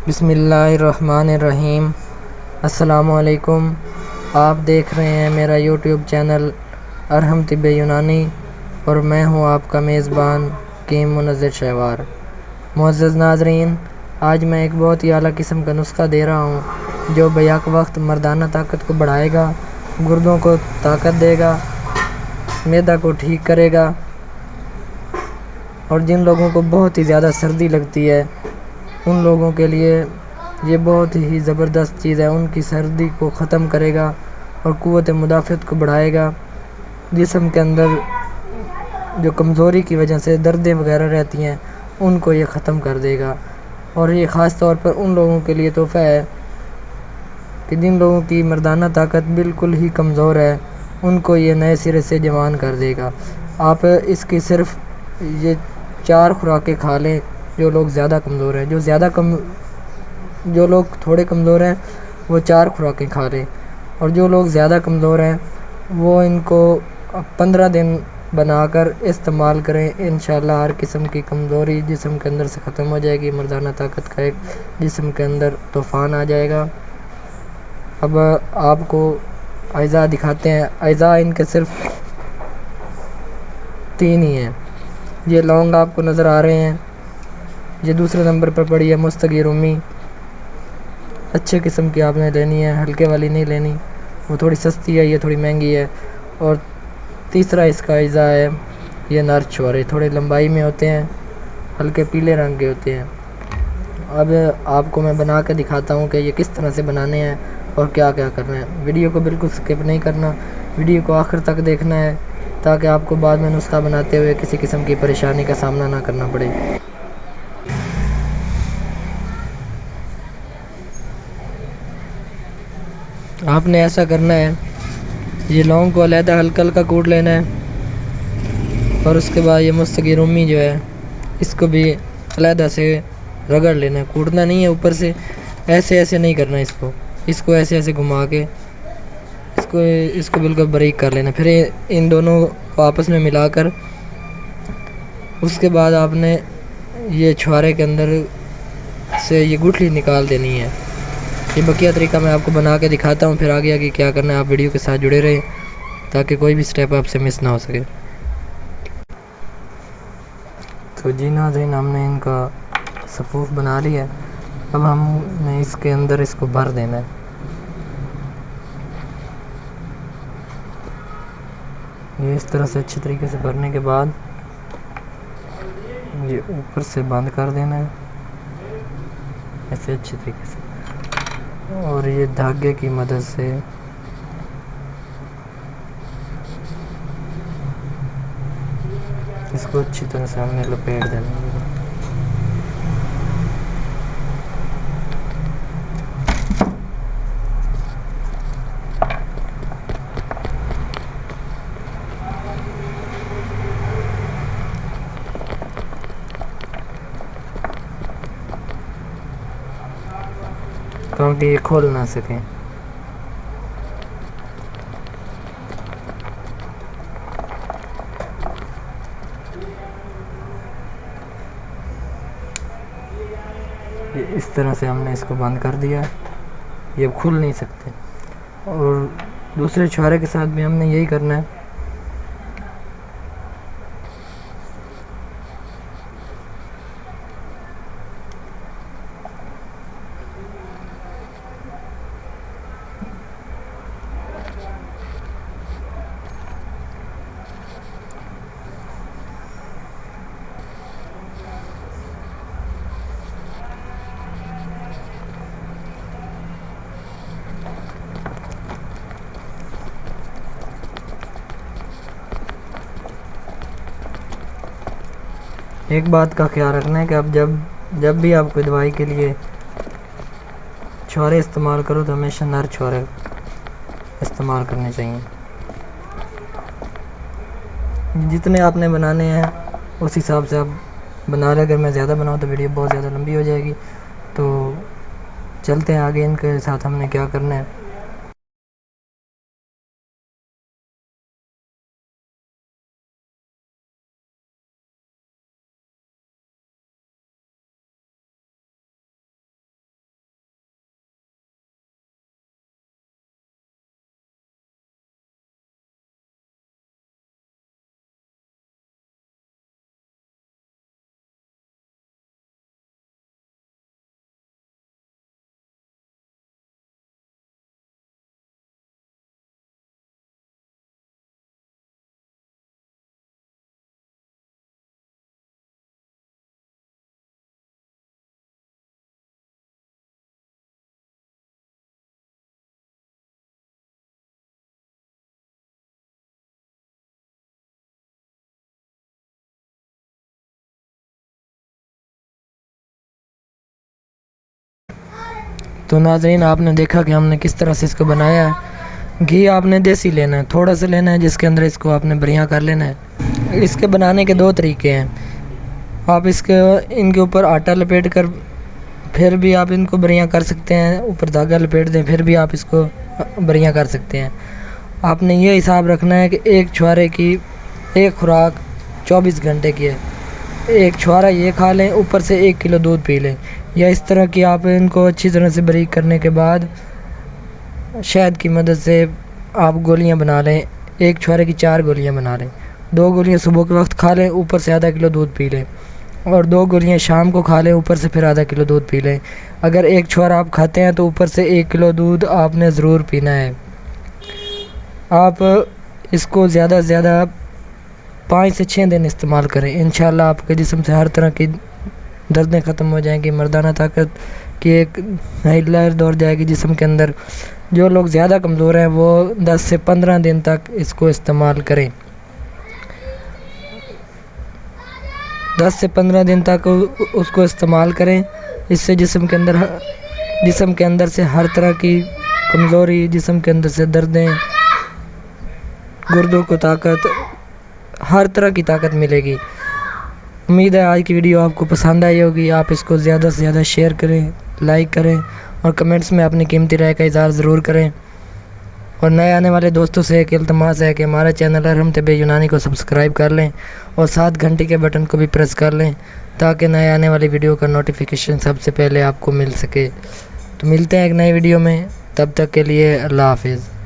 बिस्मिल्लाहिर्रहमानिर्रहीम। अस्सलामुअलैकुम। आप देख रहे हैं मेरा यूट्यूब चैनल अरहम तिब्ब यूनानी और मैं हूं आपका मेज़बान कीम मुनज़्ज़र शहवार। मुअज़्ज़ज़ नाज़रीन, आज मैं एक बहुत ही आला किस्म का नुस्खा दे रहा हूं जो बैक वक्त मर्दाना ताकत को बढ़ाएगा, गुर्दों को ताकत देगा, मैदा को ठीक करेगा। और जिन लोगों को बहुत ही ज़्यादा सर्दी लगती है उन लोगों के लिए ये बहुत ही ज़बरदस्त चीज़ है। उनकी सर्दी को ख़त्म करेगा और क़ुव्वत मुदाफ़त को बढ़ाएगा। जिस्म के अंदर जो कमज़ोरी की वजह से दर्दें वगैरह रहती हैं उनको ये ख़त्म कर देगा। और ये ख़ास तौर पर उन लोगों के लिए तोहफ़ा है कि जिन लोगों की मर्दाना ताकत बिल्कुल ही कमज़ोर है, उनको ये नए सिरे से जवान कर देगा। आप इसकी सिर्फ़ ये 4 खुराकें खा लें। जो लोग ज़्यादा कमज़ोर हैं, जो लोग थोड़े कमज़ोर हैं वो 4 खुराकें खा लें, और जो लोग ज़्यादा कमज़ोर हैं वो इनको 15 दिन बनाकर इस्तेमाल करें। इंशाअल्लाह हर किस्म की कमज़ोरी जिस्म के अंदर से ख़त्म हो जाएगी। मर्दाना ताकत का एक जिस्म के अंदर तूफ़ान आ जाएगा। अब आपको अज़ा दिखाते हैं। अज़ा इनके सिर्फ 3 ही हैं। ये लौंग आपको नज़र आ रहे हैं, ये दूसरे नंबर पर पड़ी है मुस्तगी रूमी। अच्छे किस्म की आपने लेनी है, हल्के वाली नहीं लेनी, वो थोड़ी सस्ती है, ये थोड़ी महंगी है। और तीसरा इसका अज़ा है ये नर छुहारे, थोड़े लंबाई में होते हैं, हल्के पीले रंग के होते हैं। अब आपको मैं बना के दिखाता हूँ कि ये किस तरह से बनाने हैं और क्या क्या करना है। वीडियो को बिल्कुल स्किप नहीं करना, वीडियो को आखिर तक देखना है ताकि आपको बाद में नुस्खा बनाते हुए किसी किस्म की परेशानी का सामना ना करना पड़े। आपने ऐसा करना है, ये लौंग को अलहदा हल्का हल्का कूट लेना है और उसके बाद ये मुस्तगी रूमी जो है इसको भी अलहदा से रगड़ लेना है। कूटना नहीं है ऊपर से, ऐसे ऐसे नहीं करना इसको ऐसे ऐसे घुमा के इसको बिल्कुल बारीक कर लेना। फिर इन दोनों को आपस में मिलाकर उसके बाद आपने ये छुहारे के अंदर से ये गुठली निकाल देनी है। ये बकिया तरीका मैं आपको बना के दिखाता हूँ, फिर आगे आगे क्या करना है। आप वीडियो के साथ जुड़े रहें ताकि कोई भी स्टेप आपसे मिस ना हो सके। तो जी नाज़रीन, हमने इनका सफ़ूफ बना लिया है। अब हमने इसके अंदर इसको भर देना है। ये इस तरह से अच्छी तरीके से भरने के बाद ये ऊपर से बंद कर देना है ऐसे अच्छी तरीके से, और ये धागे की मदद से इसको अच्छी तरह से हमने लपेट देना है। ताकि ये खोल ना सकें। ये इस तरह से हमने इसको बंद कर दिया, ये अब खुल नहीं सकते। और दूसरे छुहारे के साथ भी हमने यही करना है। एक बात का ख्याल रखना है कि आप जब भी आप कोई दवाई के लिए छुहारे इस्तेमाल करो तो हमेशा नर छुहारे इस्तेमाल करने चाहिए। जितने आपने बनाने हैं उस हिसाब से आप बना लें। अगर मैं ज़्यादा बनाऊँ तो वीडियो बहुत ज़्यादा लंबी हो जाएगी। तो चलते हैं आगे, इनके साथ हमने क्या करना है। तो नाज़रीन, आपने देखा कि हमने किस तरह से इसको बनाया है। घी आपने देसी लेना है, थोड़ा सा लेना है, जिसके अंदर इसको आपने बढ़िया कर लेना है। इसके बनाने के 2 तरीके हैं। आप इनके ऊपर आटा लपेट कर फिर भी आप इनको बढ़िया कर सकते हैं, ऊपर धागा लपेट दें फिर भी आप इसको बढ़िया कर सकते हैं। आपने ये हिसाब रखना है कि एक छुहारे की एक खुराक 24 घंटे की है। एक छुहारा ये खा लें, ऊपर से 1 किलो दूध पी लें, या इस तरह की आप इनको अच्छी तरह से बारीक करने के बाद शहद की मदद से आप गोलियां बना लें। एक छुहारे की 4 गोलियां बना लें। 2 गोलियां सुबह के वक्त खा लें, ऊपर से आधा किलो दूध पी लें, और 2 गोलियां शाम को खा लें, ऊपर से फिर आधा किलो दूध पी लें। अगर एक छुहारा आप खाते हैं तो ऊपर से 1 किलो दूध आपने ज़रूर पीना है। आप इसको ज़्यादा से ज़्यादा 5 से 6 दिन इस्तेमाल करें। इंशाल्लाह आपके जिस्म से हर तरह की दर्दें ख़त्म हो जाएंगी, मर्दाना ताकत की एक नई लहर दौड़ जाएगी जिस्म के अंदर। जो लोग ज़्यादा कमज़ोर हैं वो 10 से 15 दिन तक इसको इस्तेमाल करें। 10 से 15 दिन तक उसको इस्तेमाल करें। इससे जिस्म के अंदर से हर तरह की कमज़ोरी, जिस्म के अंदर से दर्दें, गुर्दों को ताकत, हर तरह की ताकत मिलेगी। उम्मीद है आज की वीडियो आपको पसंद आई होगी। आप इसको ज़्यादा से ज़्यादा शेयर करें, लाइक करें और कमेंट्स में अपनी कीमती राय का इज़हार ज़रूर करें। और नए आने वाले दोस्तों से एक इल्तमास है कि हमारा चैनल अरहम तिब यूनानी को सब्सक्राइब कर लें और साथ घंटी के बटन को भी प्रेस कर लें, ताकि नए आने वाली वीडियो का नोटिफिकेशन सबसे पहले आपको मिल सके। तो मिलते हैं एक नई वीडियो में, तब तक के लिए अल्लाह हाफिज़।